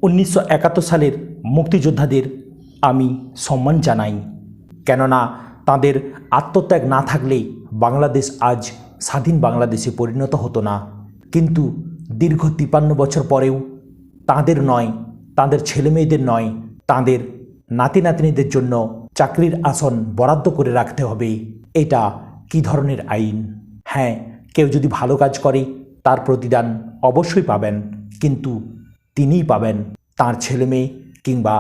1971 সালের মুক্তিযোদ্ধাদের আমি সম্মান জানাই, কেননা তাদের আত্মত্যাগ না থাকলে বাংলাদেশ আজ স্বাধীন বাংলাদেশে পরিণত হতো না। কিন্তু দীর্ঘ 53 বছর পরেও তাদের নয়, তাদের ছেলেমেয়েদের নয়, তাদের নাতি নাতনিদের জন্য চাকরির আসন বরাদ্দ করে রাখতে হবে। এটা কি ধরনের আইন? হ্যাঁ, কেউ যদি ভালো কাজ করে তার প্রতিদান অবশ্যই পাবেন, কিন্তু তিনিই পাবেন, তার ছেলে মেয়ে কিংবা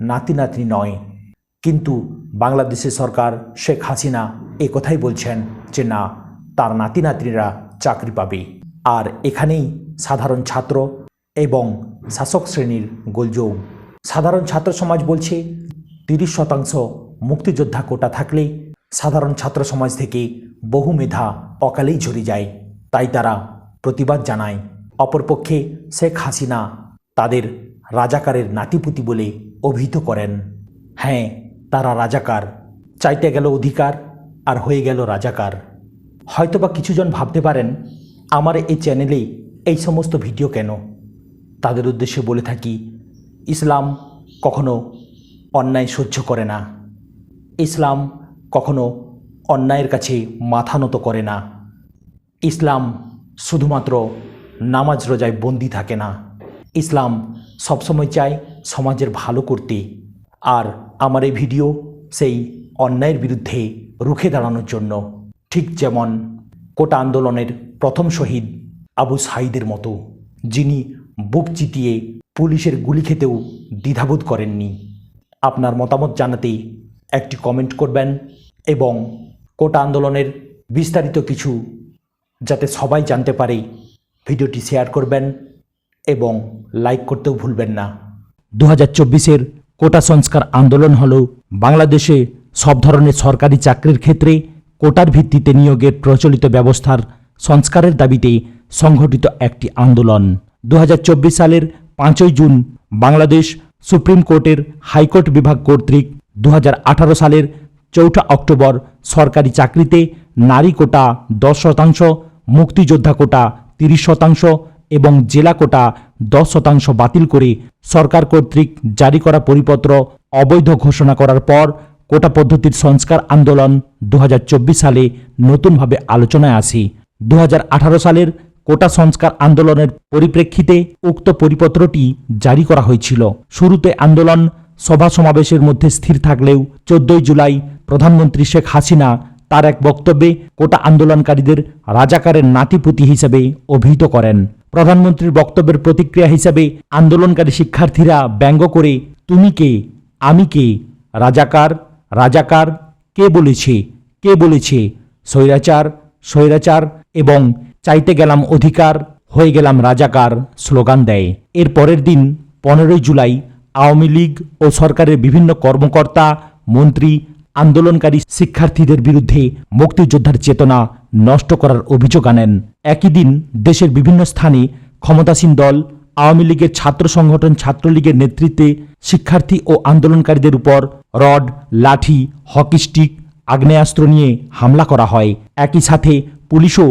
নাতি নাতনি নয়। কিন্তু বাংলাদেশের সরকার শেখ হাসিনা এ কথাই বলছেন যে না, তার নাতি নাতনিরা চাকরি পাবে। আর এখানেই সাধারণ ছাত্র এবং শাসক শ্রেণীর গোলযোগ। সাধারণ ছাত্র সমাজ বলছে 30% মুক্তিযোদ্ধা কোটা থাকলে সাধারণ ছাত্র সমাজ থেকে বহু মেধা অকালেই ঝরে যায়, তাই তারা প্রতিবাদ জানায়। অপরপক্ষে শেখ হাসিনা তাদের রাজাকারের নাতিপুতি বলে অভিহিত করেন। হ্যাঁ, তারা রাজাকার, চাইতে গেল অধিকার আর হয়ে গেল রাজাকার। হয়তোবা কিছুজন ভাবতে পারেন আমার এই চ্যানেলে এই সমস্ত ভিডিও কেন। তাদের উদ্দেশ্যে বলে থাকি, ইসলাম কখনো অন্যায় সহ্য করে না, ইসলাম কখনো অন্যায়ের কাছে মাথা নত করে না। ইসলাম শুধুমাত্র নামাজ রোজায় বন্দী থাকে না, ইসলাম সবসময় চায় সমাজের ভালো করতে। আর আমার এই ভিডিও সেই অন্যায়ের বিরুদ্ধে রুখে দাঁড়ানোর জন্য, ঠিক যেমন কোটা আন্দোলনের প্রথম শহীদ আবু সাঈদের মতো, যিনি বুক চিতিয়ে পুলিশের গুলি খেতেও দ্বিধাবোধ করেননি। আপনার মতামত জানাতে একটি কমেন্ট করবেন এবং কোটা আন্দোলনের বিস্তারিত কিছু যাতে সবাই জানতে পারে ভিডিওটি শেয়ার করবেন এবং লাইক করতেও ভুলবেন না। 2024-এর কোটা সংস্কার আন্দোলন হল বাংলাদেশে সব ধরনের সরকারি চাকরির ক্ষেত্রে কোটার ভিত্তিতে নিয়োগের প্রচলিত ব্যবস্থার সংস্কারের দাবিতে সংঘটিত একটি আন্দোলন। 2024 সালের 5ই জুন বাংলাদেশ সুপ্রিম কোর্টের হাইকোর্ট বিভাগ কর্তৃক 2018 সালের 4 অক্টোবর সরকারি চাকরিতে নারী কোটা 10%, মুক্তিযোদ্ধা কোটা 30% এবং জেলা কোটা 10% বাতিল করে সরকার কর্তৃক জারি করা পরিপত্র অবৈধ ঘোষণা করার পর কোটা পদ্ধতির সংস্কার আন্দোলন 2024 সালে নতুনভাবে আলোচনায় আসে। 2018 সালের কোটা সংস্কার আন্দোলনের পরিপ্রেক্ষিতে উক্ত পরিপত্রটি জারি করা হয়েছিল। শুরুতে আন্দোলন সভা সমাবেশের মধ্যে স্থির থাকলেও 14 জুলাই প্রধানমন্ত্রী শেখ হাসিনা তার এক বক্তব্যে কোটা আন্দোলনকারীদের রাজাকারের নাতিপুতি হিসেবে অভিহিত করেন। প্রধানমন্ত্রীর বক্তব্যের প্রতিক্রিয়া হিসেবে আন্দোলনকারী শিক্ষার্থীরা ব্যঙ্গ করে, তুমি কে, আমি কে, রাজাকার, রাজাকার, কে বলেছে, কে বলেছে, স্বৈরাচার, স্বৈরাচার এবং চাইতে গেলাম অধিকার, হয়ে গেলাম রাজাকার স্লোগান দেয়। এর পরের দিন 15 জুলাই আওয়ামী লীগ ও সরকারের বিভিন্ন কর্মকর্তা, মন্ত্রী আন্দোলনকারী শিক্ষার্থীদের বিরুদ্ধে মুক্তিযোদ্ধার চেতনা নষ্ট করার অভিযোগ আনেন। একই দিন দেশের বিভিন্ন স্থানে ক্ষমতাসীন দল আওয়ামী লীগের ছাত্র সংগঠন ছাত্রলীগের নেতৃত্বে শিক্ষার্থী ও আন্দোলনকারীদের উপর রড, লাঠি, হকি স্টিক, আগ্নেয়াস্ত্র নিয়ে হামলা করা হয়। একই সাথে পুলিশও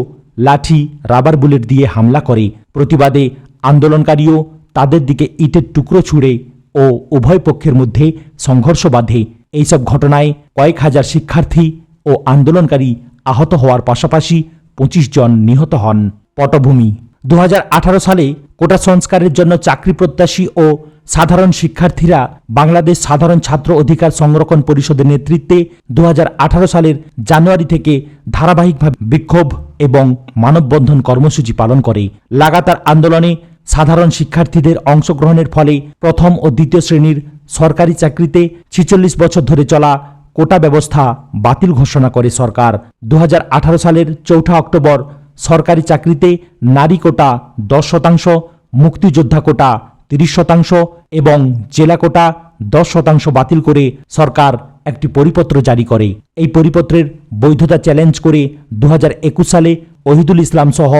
লাঠি, রাবার বুলেট দিয়ে হামলা করে। প্রতিবাদে আন্দোলনকারীও তাদের দিকে ইটের টুকরো ছুঁড়ে ও উভয় পক্ষের মধ্যে সংঘর্ষ বাধে। এইসব ঘটনায় কয়েক হাজার শিক্ষার্থী ও আন্দোলনকারী আহত হওয়ার পাশাপাশি 25 জন নিহত হন। পটভূমি: 2018 সালে কোটা সংস্কারের জন্য চাকরি প্রত্যাশী ও সাধারণ শিক্ষার্থীরা বাংলাদেশ সাধারণ ছাত্র অধিকার সংরক্ষণ পরিষদের নেতৃত্বে 2018 সালের জানুয়ারি থেকে ধারাবাহিকভাবে বিক্ষোভ এবং মানববন্ধন কর্মসূচি পালন করে। লাগাতার আন্দোলনে সাধারণ শিক্ষার্থীদের অংশগ্রহণের ফলে প্রথম ও দ্বিতীয় শ্রেণীর সরকারি চাকরিতে 46 বছর ধরে চলা কোটা ব্যবস্থা বাতিল ঘোষণা করে সরকার। 2018 সালের 4 অক্টোবর সরকারি চাকরিতে নারী কোটা 10%, মুক্তিযোদ্ধা কোটা 30% এবং জেলা কোটা 10% বাতিল করে সরকার একটি পরিপত্র জারি করে। এই পরিপত্রের বৈধতা চ্যালেঞ্জ করে 2021 সালে ওহিদুল ইসলাম সহ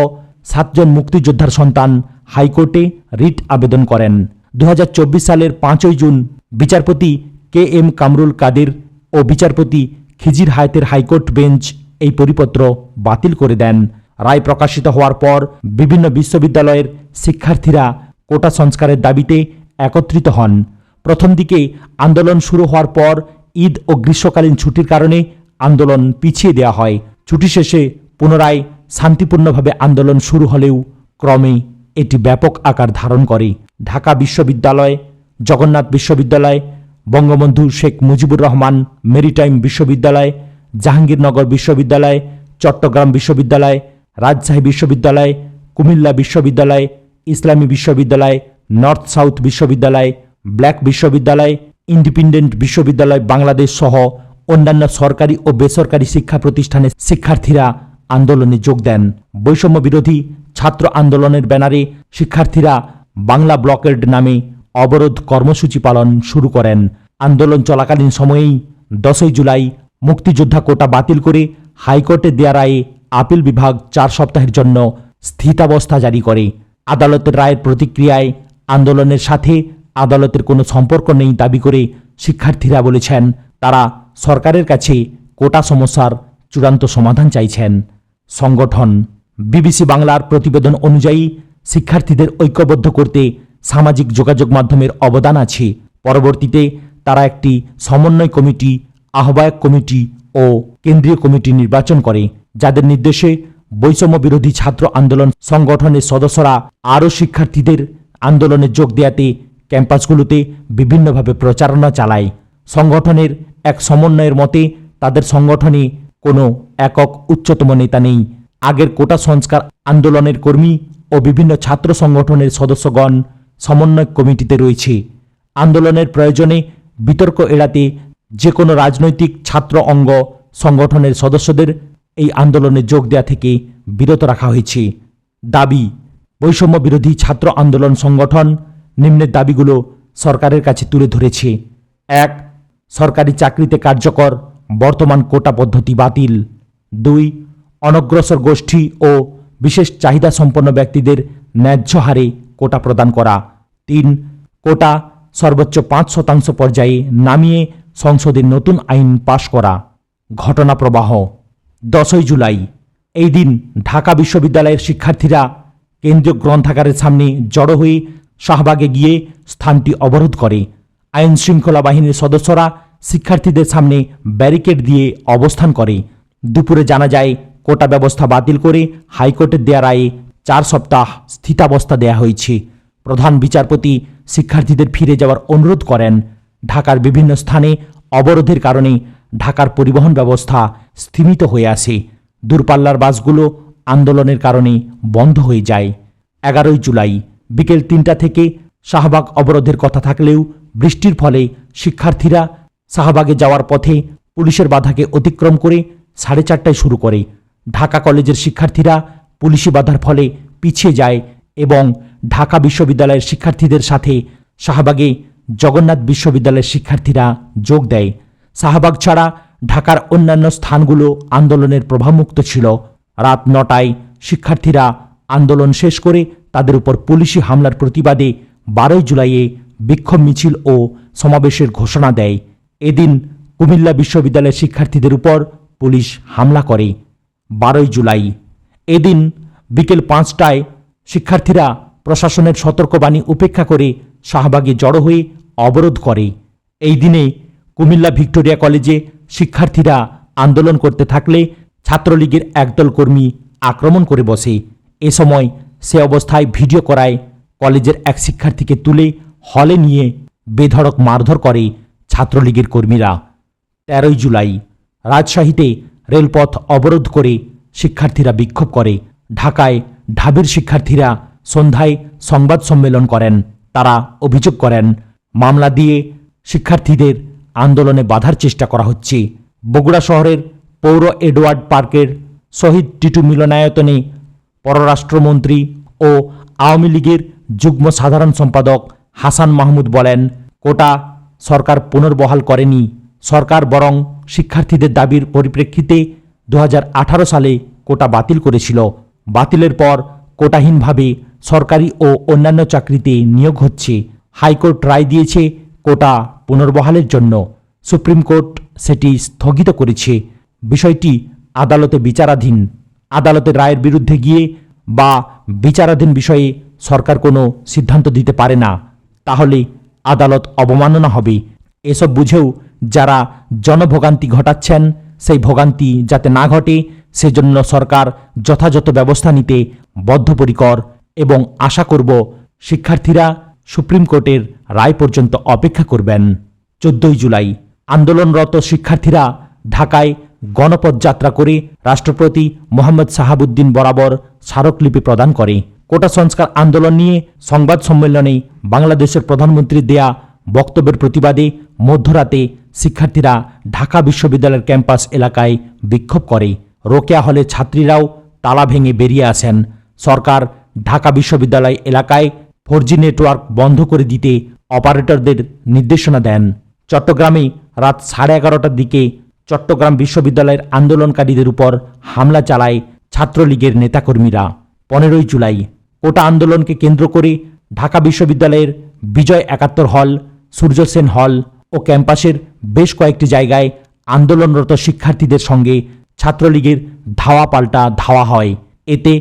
7 জন মুক্তিযোদ্ধার সন্তান হাইকোর্টে রিট আবেদন করেন। 2024 সালের 5 জুন বিচারপতি KM কামরুল কাদের ও বিচারপতি খিজির হায়াতের হাইকোর্ট বেঞ্চ এই পরিপত্র বাতিল করে দেন। রায় প্রকাশিত হওয়ার পর বিভিন্ন বিশ্ববিদ্যালয়ের শিক্ষার্থীরা কোটা সংস্কারের দাবিতে একত্রিত হন। প্রথম দিকে আন্দোলন শুরু হওয়ার পর ঈদ ও গ্রীষ্মকালীন ছুটির কারণে আন্দোলন পিছিয়ে দেওয়া হয়। ছুটি শেষে পুনরায় শান্তিপূর্ণভাবে আন্দোলন শুরু হলেও ক্রমে এটি ব্যাপক আকার ধারণ করে। ঢাকা বিশ্ববিদ্যালয়, জগন্নাথ বিশ্ববিদ্যালয়, বঙ্গবন্ধু শেখ মুজিবুর রহমান মেরিটাইম বিশ্ববিদ্যালয়, জাহাঙ্গীরনগর বিশ্ববিদ্যালয়, চট্টগ্রাম বিশ্ববিদ্যালয়, রাজশাহী বিশ্ববিদ্যালয়, কুমিল্লা বিশ্ববিদ্যালয়, ইসলামী বিশ্ববিদ্যালয়, নর্থ সাউথ বিশ্ববিদ্যালয়, ব্ল্যাক বিশ্ববিদ্যালয়, ইন্ডিপেন্ডেন্ট বিশ্ববিদ্যালয় বাংলাদেশ সহ অন্যান্য সরকারি ও বেসরকারি শিক্ষা প্রতিষ্ঠানের শিক্ষার্থীরা আন্দোলনে যোগ দেন। বৈষম্য বিরোধী ছাত্র আন্দোলনের ব্যানারে শিক্ষার্থীরা বাংলা ব্লকেড নামে অবরোধ কর্মসূচি পালন শুরু করেন। আন্দোলন চলাকালীন সময়েই 10 জুলাই মুক্তিযোদ্ধা কোটা বাতিল করে হাইকোর্টে দেয়া রায়ে আপিল বিভাগ 4 সপ্তাহের জন্য স্থিতাবস্থা জারি করে। আদালতের রায়ের প্রতিক্রিয়ায় আন্দোলনের সাথে আদালতের কোনো সম্পর্ক নেই দাবি করে শিক্ষার্থীরা বলেছেন তারা সরকারের কাছে কোটা সমস্যার চূড়ান্ত সমাধান চাইছেন। সংগঠন বিবিসি বাংলার প্রতিবেদন অনুযায়ী শিক্ষার্থীদের ঐক্যবদ্ধ করতে সামাজিক যোগাযোগ মাধ্যমের অবদান আছে। পরবর্তীতে তারা একটি সমন্বয় কমিটি, আহ্বায়ক কমিটি ও কেন্দ্রীয় কমিটি নির্বাচন করে, যাদের নির্দেশে বৈষম্য বিরোধী ছাত্র আন্দোলন সংগঠনের সদস্যরা আরও শিক্ষার্থীদের আন্দোলনে যোগ দেওয়াতে ক্যাম্পাসগুলোতে বিভিন্নভাবে প্রচারণা চালায়। সংগঠনের এক সমন্বয়ের মতে তাদের সংগঠনে কোনো একক উচ্চতম নেতা নেই। আগের কোটা সংস্কার আন্দোলনের কর্মী ও বিভিন্ন ছাত্র সংগঠনের সদস্যগণ সমন্বয় কমিটিতে রয়েছে। আন্দোলনের প্রয়োজনে বিতর্ক এড়াতে যে কোনো রাজনৈতিক ছাত্র অঙ্গ সংগঠনের সদস্যদের এই আন্দোলনে যোগ দেওয়া থেকে বিরত রাখা হয়েছে। দাবি বৈষম্য বিরোধী ছাত্র আন্দোলন সংগঠন নিম্নের দাবিগুলো সরকারের কাছে তুলে ধরেছে। 1. সরকারি চাকরিতে কার্যকর বর্তমান কোটা পদ্ধতি বাতিল। 2. অনগ্রসর গোষ্ঠী ও বিশেষ চাহিদা সম্পন্ন ব্যক্তিদের ন্যায্য হারে কোটা প্রদান করা। 3. কোটা সর্বোচ্চ 5% পর্যায়ে নামিয়ে সংসদে নতুন আইন পাশ করা। ঘটনা প্রবাহ 10 জুলাই এই দিন ঢাকা বিশ্ববিদ্যালয়ের শিক্ষার্থীরা কেন্দ্রীয় গ্রন্থাগারের সামনে জড়ো হয়ে শাহবাগে গিয়ে স্থানটি অবরোধ করে। আইন শৃঙ্খলা বাহিনীর সদস্যরা শিক্ষার্থীদের সামনে ব্যারিকেড দিয়ে অবস্থান করে। দুপুরে জানা যায় কোটা ব্যবস্থা বাতিল করে হাইকোর্টের দেয়া রায়ে 4 সপ্তাহ স্থিতাবস্থা দেয়া হয়েছে। প্রধান বিচারপতি শিক্ষার্থীদের ফিরে যাওয়ার অনুরোধ করেন। ঢাকার বিভিন্ন স্থানে অবরোধের কারণে ঢাকার পরিবহন ব্যবস্থা স্থিমিত হয়ে আসে। দূরপাল্লার বাসগুলো আন্দোলনের কারণে বন্ধ হয়ে যায়। 11 জুলাই বিকেল 3টা থেকে শাহবাগ অবরোধের কথা থাকলেও বৃষ্টির ফলে শিক্ষার্থীরা শাহবাগে যাওয়ার পথে পুলিশের বাধাকে অতিক্রম করে 4:30টায় শুরু করে। ঢাকা কলেজের শিক্ষার্থীরা পুলিশি বাধার ফলে পিছিয়ে যায় এবং ঢাকা বিশ্ববিদ্যালয়ের শিক্ষার্থীদের সাথে শাহবাগে জগন্নাথ বিশ্ববিদ্যালয়ের শিক্ষার্থীরা যোগ দেয়। শাহবাগ ছাড়া ঢাকার অন্যান্য স্থানগুলো আন্দোলনের প্রভাবমুক্ত ছিল। রাত 9টায় শিক্ষার্থীরা আন্দোলন শেষ করে তাদের উপর পুলিশি হামলার প্রতিবাদে 12 জুলাইয়ে বিক্ষোভ মিছিল ও সমাবেশের ঘোষণা দেয়। এদিন কুমিল্লা বিশ্ববিদ্যালয়ের শিক্ষার্থীদের উপর পুলিশ হামলা করে। 12 জুলাই এদিন বিকেল 5টায় শিক্ষার্থীরা প্রশাসনের সতর্কবাণী উপেক্ষা করে শাহবাগে জড়ো হয়ে অবরোধ করে। এই দিনে কুমিল্লা ভিক্টোরিয়া কলেজে শিক্ষার্থীরা আন্দোলন করতে থাকলে ছাত্রলীগের একদল কর্মী আক্রমণ করে বসে। এ সময় সে অবস্থায় ভিডিও করায় কলেজের এক শিক্ষার্থীকে তুলে হলে নিয়ে বেধড়ক মারধর করে ছাত্রলীগের কর্মীরা। 13 জুলাই রাজশাহীতে রেলপথ অবরোধ করে শিক্ষার্থীরা বিক্ষোভ করে। ঢাকায় ঢাবির শিক্ষার্থীরা সন্ধ্যায় সংবাদ সম্মেলন করেন। তারা অভিযোগ করেন মামলা দিয়ে শিক্ষার্থীদের আন্দোলনে বাধার চেষ্টা করা হচ্ছে। বগুড়া শহরের পৌর এডওয়ার্ড পার্কের শহীদ টিটু মিলনায়তনে পররাষ্ট্রমন্ত্রী ও আওয়ামী লীগের যুগ্ম সাধারণ সম্পাদক হাসান মাহমুদ বলেন, কোটা সরকার পুনর্বহাল করেনি। সরকার বরং শিক্ষার্থীদের দাবির পরিপ্রেক্ষিতে 2018 সালে কোটা বাতিল করেছিল। বাতিলের পর কোটাহীনভাবে সরকারি ও অন্যান্য চাকরিতে নিয়োগ হচ্ছে। হাইকোর্ট রায় দিয়েছে কোটা পুনর্বহালের জন্য। সুপ্রিম কোর্ট সেটি স্থগিত করেছে। বিষয়টি আদালতে বিচারাধীন। আদালতের রায়ের বিরুদ্ধে গিয়ে বা বিচারাধীন বিষয়ে সরকার কোনো সিদ্ধান্ত দিতে পারে না। তাহলে আদালত অবমাননা হবে। এসব বুঝেও যারা জনভোগান্তি ঘটাচ্ছেন সেই ভোগান্তি যাতে না ঘটে সেজন্য সরকার যথাযথ ব্যবস্থা নিতে বদ্ধপরিকর এবং আশা করব শিক্ষার্থীরা সুপ্রিম কোর্টের রায় পর্যন্ত অপেক্ষা করবেন। 14 জুলাই আন্দোলনরত শিক্ষার্থীরা ঢাকায় গণপদযাত্রা করে রাষ্ট্রপতি মোহাম্মদ শাহাবুদ্দিন বরাবর স্মারকলিপি প্রদান করে। কোটা সংস্কার আন্দোলন নিয়ে সংবাদ সম্মেলনে বাংলাদেশের প্রধানমন্ত্রীর দেয়া বক্তব্যের প্রতিবাদে মধ্যরাতে শিক্ষার্থীরা ঢাকা বিশ্ববিদ্যালয়ের ক্যাম্পাস এলাকায় বিক্ষোভ করে। রোকেয়া হলে ছাত্রীরাও তালা ভেঙে বেরিয়ে আসেন। সরকার ঢাকা বিশ্ববিদ্যালয় এলাকায় 4G নেটওয়ার্ক বন্ধ করে দিতে অপারেটরদের নির্দেশনা দেন। চট্টগ্রামে রাত 11:30টার দিকে চট্টগ্রাম বিশ্ববিদ্যালয়ের আন্দোলনকারীদের উপর হামলা চালায় ছাত্রলীগের নেতাকর্মীরা। 15 জুলাই কোটা আন্দোলনকে কেন্দ্র করে ঢাকা বিশ্ববিদ্যালয়ের বিজয় 71 হল, সূর্য সেন হল ও ক্যাম্পাসের বেশ কয়েকটি জায়গায় আন্দোলনরত শিক্ষার্থীদের সঙ্গে ছাত্রলীগের ধাওয়া পাল্টা ধাওয়া হয়। এতে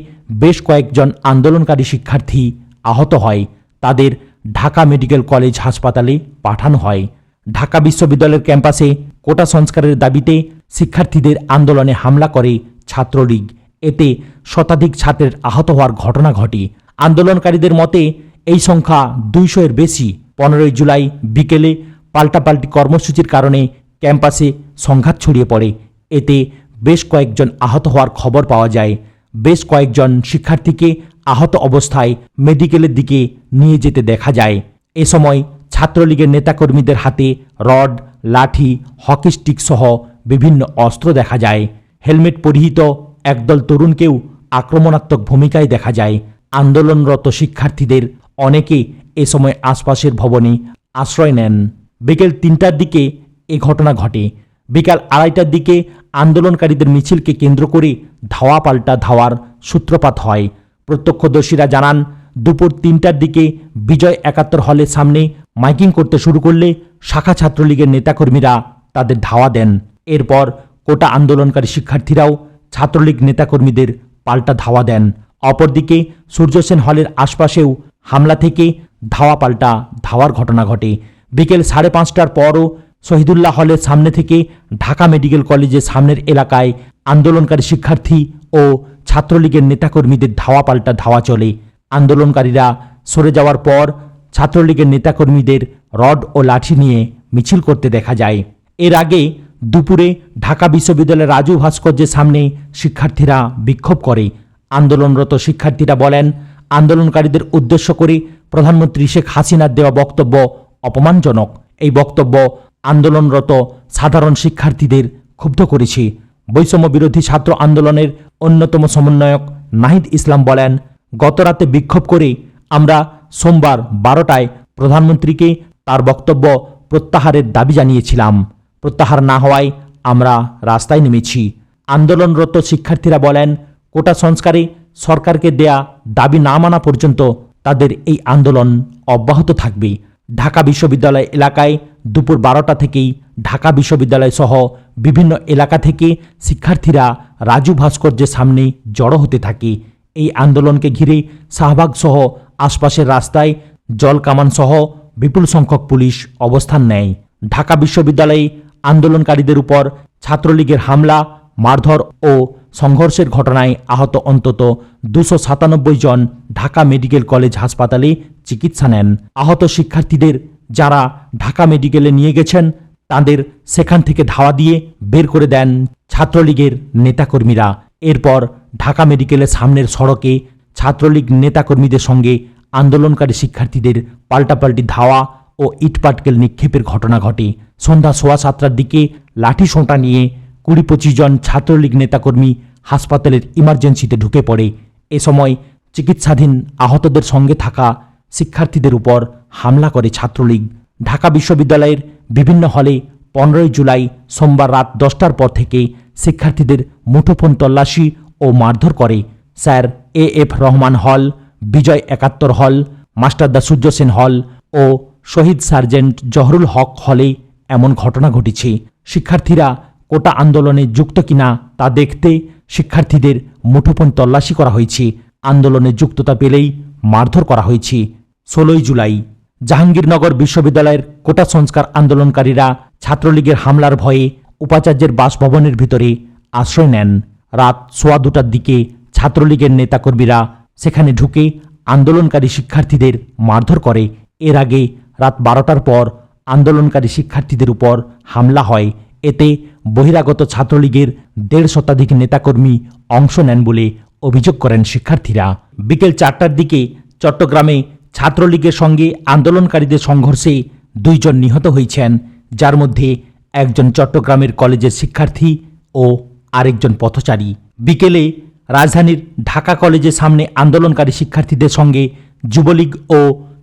বেশ কয়েকজন আন্দোলনকারী শিক্ষার্থী আহত হয়। তাদের ঢাকা মেডিকেল কলেজ হাসপাতালে পাঠানো হয়। ঢাকা বিশ্ববিদ্যালয়ের ক্যাম্পাসে কোটা সংস্কারের দাবিতে শিক্ষার্থীদের আন্দোলনে হামলা করে ছাত্রলীগ। এতে শতাধিক ছাত্রের আহত হওয়ার ঘটনা ঘটে। আন্দোলনকারীদের মতে এই সংখ্যা 200-এর বেশি। 15 জুলাই বিকেলে পাল্টাপাল্টি কর্মসূচির কারণে ক্যাম্পাসে সংঘাত ছড়িয়ে পড়ে। এতে বেশ কয়েকজন আহত হওয়ার খবর পাওয়া যায়। বেশ কয়েকজন শিক্ষার্থীকে আহত অবস্থায় মেডিকেলের দিকে নিয়ে যেতে দেখা যায়। এ সময় ছাত্রলীগের নেতাকর্মীদের হাতে রড, লাঠি, হকি স্টিক সহ বিভিন্ন অস্ত্র দেখা যায়। হেলমেট পরিহিত একদল তরুণকেও আক্রমণাত্মক ভূমিকায় দেখা যায়। আন্দোলনরত শিক্ষার্থীদের অনেকে এ সময় আশপাশের ভবনে আশ্রয় নেন। বিকেল 3টার দিকে এ ঘটনা ঘটে। বিকাল 2:30টার দিকে আন্দোলনকারীদের মিছিলকে কেন্দ্র করে ধাওয়া পাল্টা ধাওয়ার সূত্রপাত হয়। প্রত্যক্ষদর্শীরা জানান, দুপুর 3টার দিকে বিজয় 71 হলের সামনে মাইকিং করতে শুরু করলে শাখা ছাত্রলীগের নেতাকর্মীরা তাদের ধাওয়া দেন। এরপর কোটা আন্দোলনকারী শিক্ষার্থীরাও ছাত্রলীগ নেতাকর্মীদের পাল্টা ধাওয়া দেন। অপরদিকে সূর্য সেন হলের আশপাশেও হামলা থেকে ধাওয়া পাল্টা ধাওয়ার ঘটনা ঘটে। বিকেল 5:30টার পরও শহীদুল্লাহ হলের সামনে থেকে ঢাকা মেডিকেল কলেজের সামনের এলাকায় আন্দোলনকারী শিক্ষার্থী ও ছাত্রলীগের নেতাকর্মীদের ধাওয়া পাল্টা ধাওয়া চলে। আন্দোলনকারীরা সরে যাওয়ার পর ছাত্রলীগের নেতাকর্মীদের রড ও লাঠি নিয়ে মিছিল করতে দেখা যায়। এর আগে দুপুরে ঢাকা বিশ্ববিদ্যালয়ের রাজু ভাস্কর্যের সামনে শিক্ষার্থীরা বিক্ষোভ করে। আন্দোলনরত শিক্ষার্থীরা বলেন, আন্দোলনকারীদের উদ্দেশ্য করে প্রধানমন্ত্রী শেখ হাসিনার দেওয়া বক্তব্য অপমানজনক। এই বক্তব্য আন্দোলনরত সাধারণ শিক্ষার্থীদের ক্ষুব্ধ করেছে। বৈষম্য বিরোধী ছাত্র আন্দোলনের অন্যতম সমন্বয়ক নাহিদ ইসলাম বলেন, গতরাতে বিক্ষোভ করে আমরা সোমবার 12টায় প্রধানমন্ত্রীকে তার বক্তব্য প্রত্যাহারের দাবি জানিয়েছিলাম। প্রত্যাহার না হওয়ায় আমরা রাস্তায় নেমেছি। আন্দোলনরত শিক্ষার্থীরা বলেন, কোটা সংস্কারে সরকারকে দেয়া দাবি না মানা পর্যন্ত তাদের এই আন্দোলন অব্যাহত থাকবে। ঢাকা বিশ্ববিদ্যালয় এলাকায় দুপুর 12টা থেকেই ঢাকা বিশ্ববিদ্যালয় সহ বিভিন্ন এলাকা থেকে শিক্ষার্থীরা রাজু ভাস্কর্যের সামনে জড়ো হতে থাকে। এই আন্দোলনকে ঘিরে শাহবাগ সহ আশপাশের রাস্তায় জল কামান সহ বিপুল সংখ্যক পুলিশ অবস্থান নেয়। ঢাকা বিশ্ববিদ্যালয়ে আন্দোলনকারীদের উপর ছাত্রলীগের হামলা, মারধর ও সংঘর্ষের ঘটনায় আহত অন্তত 297 জন ঢাকা মেডিকেল কলেজ হাসপাতালে চিকিৎসা নেন। আহত শিক্ষার্থীদের যারা ঢাকা মেডিকেলে নিয়ে গেছেন তাদের সেখান থেকে ধাওয়া দিয়ে বের করে দেন ছাত্রলীগের নেতাকর্মীরা। এরপর ঢাকা মেডিকেলের সামনের সড়কে ছাত্রলীগ নেতাকর্মীদের সঙ্গে আন্দোলনকারী শিক্ষার্থীদের পাল্টাপাল্টি ধাওয়া ও ইটপাটকেল নিক্ষেপের ঘটনা ঘটে। সন্ধ্যা 7:15টার দিকে লাঠি সোঁটা নিয়ে 20-25 জন ছাত্রলীগ নেতাকর্মী হাসপাতালের ইমার্জেন্সিতে ঢুকে পড়ে। এ সময় চিকিৎসাধীন আহতদের সঙ্গে থাকা শিক্ষার্থীদের উপর হামলা করে ছাত্রলীগ। ঢাকা বিশ্ববিদ্যালয়ের বিভিন্ন হলে 15 জুলাই সোমবার রাত 10টার পর থেকে শিক্ষার্থীদের মুঠোফোন তল্লাশি ও মারধর করে। স্যার AF রহমান হল, বিজয় 71 হল, মাস্টারদা সূর্য সেন হল ও শহীদ সার্জেন্ট জহরুল হক হলে এমন ঘটনা ঘটেছে। শিক্ষার্থীরা কোটা আন্দোলনে যুক্ত কিনা তা দেখতে শিক্ষার্থীদের মুঠোফোন তল্লাশি করা হয়েছে। আন্দোলনে যুক্ততা পেলেই মারধর করা হয়েছে। 16 জুলাই জাহাঙ্গীরনগর বিশ্ববিদ্যালয়ের কোটা সংস্কার আন্দোলনকারীরা ছাত্রলীগের হামলার ভয়ে উপাচার্যের বাসভবনের ভিতরে আশ্রয় নেন। রাত 2:15টার দিকে ছাত্রলীগের নেতাকর্মীরা সেখানে ঢুকে আন্দোলনকারী শিক্ষার্থীদের মারধর করে। এর আগে রাত 12টার পর আন্দোলনকারী শিক্ষার্থীদের উপর হামলা হয়। এতে বহিরাগত ছাত্রলীগের 1.5 শতাধিক নেতাকর্মী অংশ নেন বলে অভিযোগ করেন শিক্ষার্থীরা। বিকেল 4টার দিকে চট্টগ্রামে ছাত্রলীগের সঙ্গে আন্দোলনকারীদের সংঘর্ষে 2 জন নিহত হয়েছেন, যার মধ্যে একজন চট্টগ্রামের কলেজের শিক্ষার্থী ও আরেকজন পথচারী। বিকেলে রাজধানীর ঢাকা কলেজের সামনে আন্দোলনকারী শিক্ষার্থীদের সঙ্গে যুবলীগ ও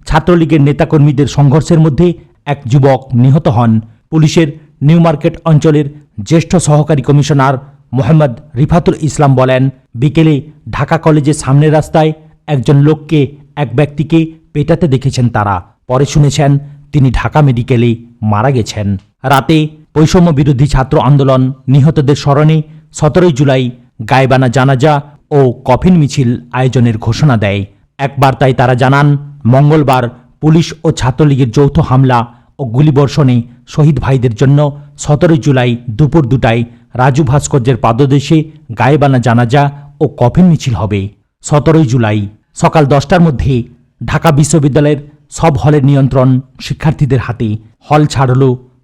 ছাত্রলীগের নেতাকর্মীদের সংঘর্ষের মধ্যে এক যুবক নিহত হন। পুলিশের নিউ মার্কেট অঞ্চলের জ্যেষ্ঠ সহকারী কমিশনার মোহাম্মদ রিফাতুল ইসলাম বলেন, বিকেলে ঢাকা কলেজের সামনের রাস্তায় একজন লোককে এক ব্যক্তিকে পেটাতে দেখেছেন তারা। পরে শুনেছেন তিনি ঢাকা মেডিকেলে মারা গেছেন। রাতে বৈষম্য বিরোধী ছাত্র আন্দোলন নিহতদের স্মরণে 17 জুলাই গায়েবানা জানাজা ও কফিন মিছিল আয়োজনের ঘোষণা দেয়। এক বার্তায় তারা জানান, মঙ্গলবার পুলিশ ও ছাত্রলীগের যৌথ হামলা ও গুলিবর্ষণে শহীদ ভাইদের জন্য 17 জুলাই দুপুর 2টায় রাজু ভাস্কর্যের পাদদেশে গায়েবানা জানাজা ও কফিন মিছিল হবে। 17 জুলাই সকাল 10টার মধ্যে ঢাকা বিশ্ববিদ্যালয়ের সব হলের নিয়ন্ত্রণ শিক্ষার্থীদের হাতে। হল ছাড়ল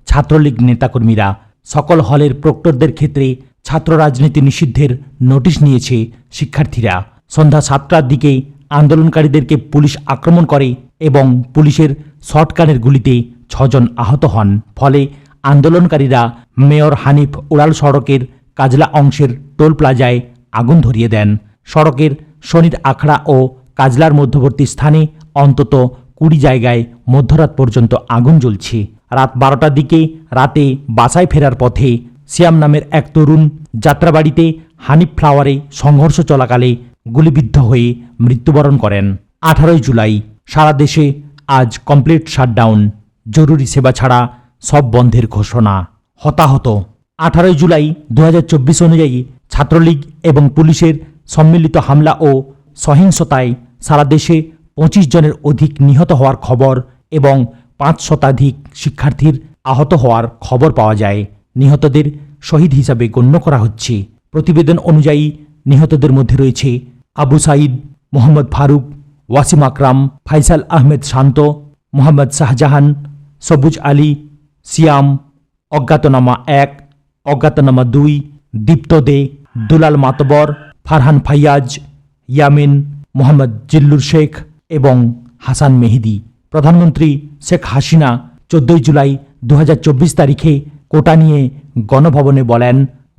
ছাত্রলীগ নেতাকর্মীরা। সকল হলের প্রক্টরদের ক্ষেত্রে ছাত্র রাজনীতি নিষিদ্ধের নোটিশ নিয়েছে শিক্ষার্থীরা। সন্ধ্যা 7টার দিকে আন্দোলনকারীদেরকে পুলিশ আক্রমণ করে এবং পুলিশের শর্টগানের গুলিতে 6 জন আহত হন। ফলে আন্দোলনকারীরা মেয়র হানিফ উড়াল সড়কের কাজলা অংশের টোল প্লাজায় আগুন ধরিয়ে দেন। সড়কের শনির আখড়া ও কাজলার মধ্যবর্তী স্থানে অন্তত 20 জায়গায় মধ্যরাত পর্যন্ত আগুন জ্বলছে। রাত 12টার দিকে রাতে বাসায় ফেরার পথে সিয়াম নামের এক তরুণ যাত্রাবাড়িতে হানিফ ফ্লাওয়ারে সংঘর্ষ চলাকালে গুলিবিদ্ধ হয়ে মৃত্যুবরণ করেন। 18 জুলাই সারা দেশে আজ কমপ্লিট শাটডাউন, জরুরি সেবা ছাড়া সব বন্ধের ঘোষণা। হতাহত 18 জুলাই 2024 অনুযায়ী ছাত্রলীগ এবং পুলিশের সম্মিলিত হামলা ও সহিংসতায় সারা দেশে 25 জনের অধিক নিহত হওয়ার খবর এবং 5 শতাধিক শিক্ষার্থীর আহত হওয়ার খবর পাওয়া যায়। নিহতদের শহীদ হিসাবে গণ্য করা হচ্ছে। প্রতিবেদন অনুযায়ী নিহতদের মধ্যে রয়েছে আবু সাইদ, মোহাম্মদ ফারুক, ওয়াসিম আকরাম, ফাইসাল আহমেদ শান্ত, মোহাম্মদ শাহজাহান, সবুজ আলী, সিয়াম, অজ্ঞাতনামা 1, অজ্ঞাতনামা 2, দীপ্ত দে, দুলাল মাতবর, ফারহান ফাইয়াজ, ইয়ামিন, মোহাম্মদ জিল্লুর শেখ এবং হাসান মেহেদি। প্রধানমন্ত্রী শেখ হাসিনা 14 জুলাই 2024 তারিখে কোটা নিয়ে গণভবনে বলেন,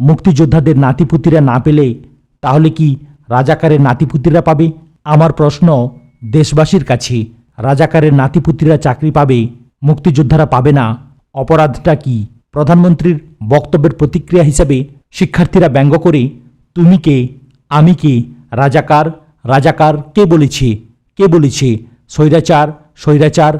মুক্তিযোদ্ধাদের নাতিপুতিরা না পেলে তাহলে কি রাজাকারের নাতিপুতিরা পাবে? আমার প্রশ্ন দেশবাসীর কাছে, রাজাকারের নাতিপুতিরা চাকরি পাবে, মুক্তিযোদ্ধারা পাবে না, অপরাধটা কি? প্রধানমন্ত্রীর বক্তব্যের প্রতিক্রিয়া হিসেবে শিক্ষার্থীরা ব্যঙ্গ করে, তুমি কে, আমি কে, রাজাকার, রাজাকার কে বলেছে, কে বলেছে, স্বৈরাচার, স্বৈরাচার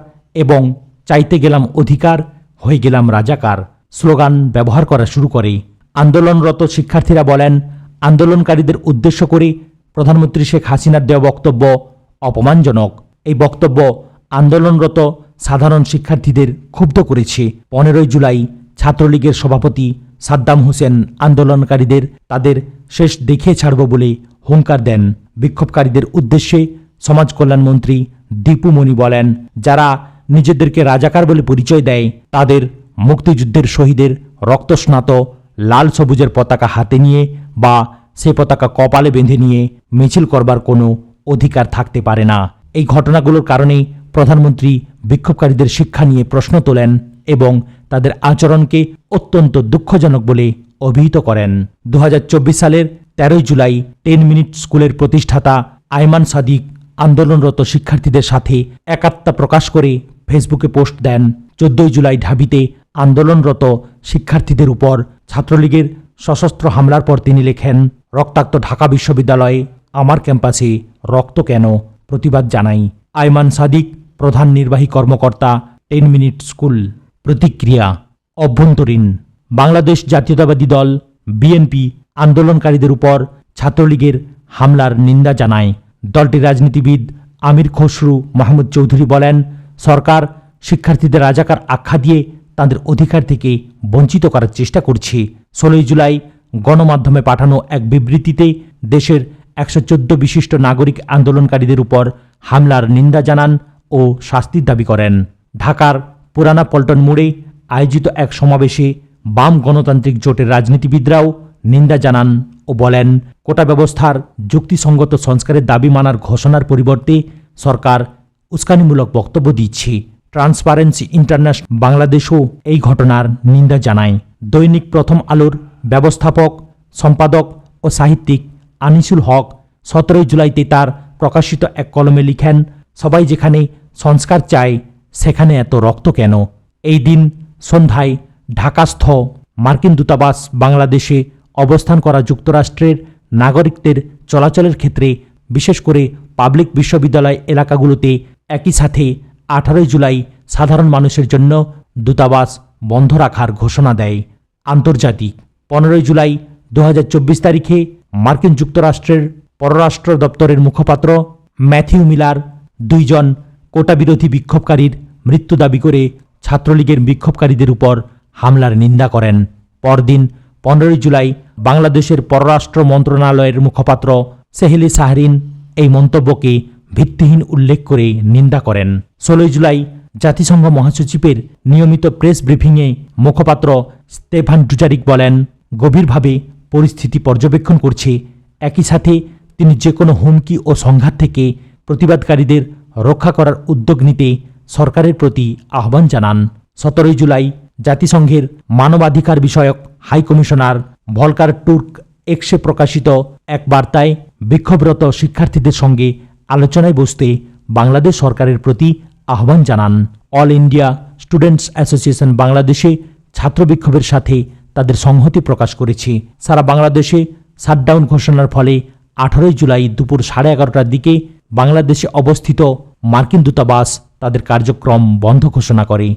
এবং চাইতে গেলাম অধিকার, হয়ে গেলাম রাজাকার স্লোগান ব্যবহার করা শুরু করে। আন্দোলনরত শিক্ষার্থীরা বলেন, আন্দোলনকারীদের উদ্দেশ্য করে প্রধানমন্ত্রী শেখ হাসিনার দেওয়া বক্তব্য অপমানজনক। এই বক্তব্য আন্দোলনরত সাধারণ শিক্ষার্থীদের ক্ষুব্ধ করেছে। 15 জুলাই ছাত্রলীগের সভাপতি সাদ্দাম হোসেন আন্দোলনকারীদের তাদের শেষ দেখিয়ে ছাড়ব বলে হুঙ্কার দেন। বিক্ষোভকারীদের উদ্দেশ্যে সমাজ কল্যাণমন্ত্রী দীপু মনি বলেন, যারা নিজেদেরকে রাজাকার বলে পরিচয় দেয় তাদের মুক্তিযুদ্ধের শহীদের রক্তস্নাত লাল সবুজের পতাকা হাতে নিয়ে বা সে পতাকা কপালে বেঁধে নিয়ে মিছিল করবার কোনো অধিকার থাকতে পারে না। এই ঘটনাগুলোর কারণেই প্রধানমন্ত্রী বিক্ষোভকারীদের শিক্ষা নিয়ে প্রশ্ন তোলেন এবং তাদের আচরণকে অত্যন্ত দুঃখজনক বলে অভিহিত করেন। 2024 সালের 13 জুলাই 10 মিনিট স্কুলের প্রতিষ্ঠাতা আয়মান সাদিক আন্দোলনরত শিক্ষার্থীদের সাথে একাত্মতা প্রকাশ করে ফেসবুকে পোস্ট দেন। 14 জুলাই ঢাবিতে আন্দোলনরত শিক্ষার্থীদের উপর ছাত্রলীগের সশস্ত্র হামলার পর তিনি লেখেন, রক্তাক্ত ঢাকা বিশ্ববিদ্যালয়ে আমার ক্যাম্পাসে রক্ত কেন? প্রতিবাদ জানাই। আয়মান সাদিক, প্রধান নির্বাহী কর্মকর্তা, 10 মিনিট স্কুল। প্রতিক্রিয়া অভ্যন্তরীণ। বাংলাদেশ জাতীয়তাবাদী দল বিএনপি আন্দোলনকারীদের উপর ছাত্রলীগের হামলার নিন্দা জানায়। দলটির রাজনীতিবিদ আমির খসরু মাহমুদ চৌধুরী বলেন, সরকার শিক্ষার্থীদের রাজাকার আখ্যা দিয়ে তাদের অধিকার থেকে বঞ্চিত করার চেষ্টা করছে। 16 জুলাই গণমাধ্যমে পাঠানো এক বিবৃতিতে দেশের 114 বিশিষ্ট নাগরিক আন্দোলনকারীদের উপর হামলার নিন্দা জানান ও শাস্তির দাবি করেন। ঢাকার পুরানা পল্টন মোড়ে আয়োজিত এক সমাবেশে বাম গণতান্ত্রিক জোটের রাজনীতিবিদরাও নিন্দা জানান ও বলেন, কোটা ব্যবস্থার যুক্তিসঙ্গত সংস্কারের দাবি মানার ঘোষণার পরিবর্তে সরকার উস্কানিমূলক বক্তব্য দিচ্ছে। ট্রান্সপারেন্সি ইন্টারন্যাশনাল বাংলাদেশও এই ঘটনার নিন্দা জানায়। দৈনিক প্রথম আলোর ব্যবস্থাপক, সম্পাদক ও সাহিত্যিক আনিসুল হক 17 জুলাইতে তার প্রকাশিত এক কলমে লিখেন, সবাই যেখানে সংস্কার চায় সেখানে এত রক্ত কেন? এই দিন সন্ধ্যায় ঢাকাস্থ মার্কিন দূতাবাস বাংলাদেশে অবস্থান করা যুক্তরাষ্ট্রের নাগরিকদের চলাচলের ক্ষেত্রে বিশেষ করে পাবলিক বিশ্ববিদ্যালয় এলাকাগুলোতে একই সাথে 18 জুলাই সাধারণ মানুষের জন্য দূতাবাস বন্ধ রাখার ঘোষণা দেয়। আন্তর্জাতিক 15 জুলাই 2024 তারিখে মার্কিন যুক্তরাষ্ট্রের পররাষ্ট্র দপ্তরের মুখপাত্র ম্যাথিউ মিলার 2 জন কোটা বিরোধী বিক্ষোভকারীর মৃত্যু দাবি করে ছাত্রলীগের বিক্ষোভকারীদের উপর হামলার নিন্দা করেন। পরদিন 15 জুলাই বাংলাদেশের পররাষ্ট্র মন্ত্রণালয়ের মুখপাত্র সেহেলি শাহরিন এই মন্তব্যকে ভিত্তিহীন উল্লেখ করে নিন্দা করেন। 16 জুলাই জাতিসংঘ মহাসচিবের নিয়মিত প্রেস ব্রিফিংয়ে মুখপাত্র স্টেফান ডুজারিক বলেন, গভীরভাবে পরিস্থিতি পর্যবেক্ষণ করছে। একই সাথে তিনি যে কোনো হুমকি ও সংঘাত থেকে প্রতিবাদকারীদের রক্ষা করার উদ্যোগ নিতে সরকারের প্রতি আহ্বান জানান। 17 জুলাই জাতিসংঘের মানবাধিকার বিষয়ক হাই কমিশনার ভলকার টুর্ক এক্সে প্রকাশিত এক বার্তায় বিক্ষোভরত শিক্ষার্থীদের সঙ্গে আলোচনায় বসতে বাংলাদেশ সরকারের প্রতি আহ্বান জানান। অল ইন্ডিয়া স্টুডেন্টস অ্যাসোসিয়েশন বাংলাদেশে ছাত্র বিক্ষোভের সাথে তাদের সংহতি প্রকাশ করেছে। সারা বাংলাদেশে শাটডাউন ঘোষণার ফলে 18 জুলাই দুপুর 11:30টার দিকে বাংলাদেশে অবস্থিত মার্কিন দূতাবাস তাদের কার্যক্রম বন্ধ ঘোষণা করে।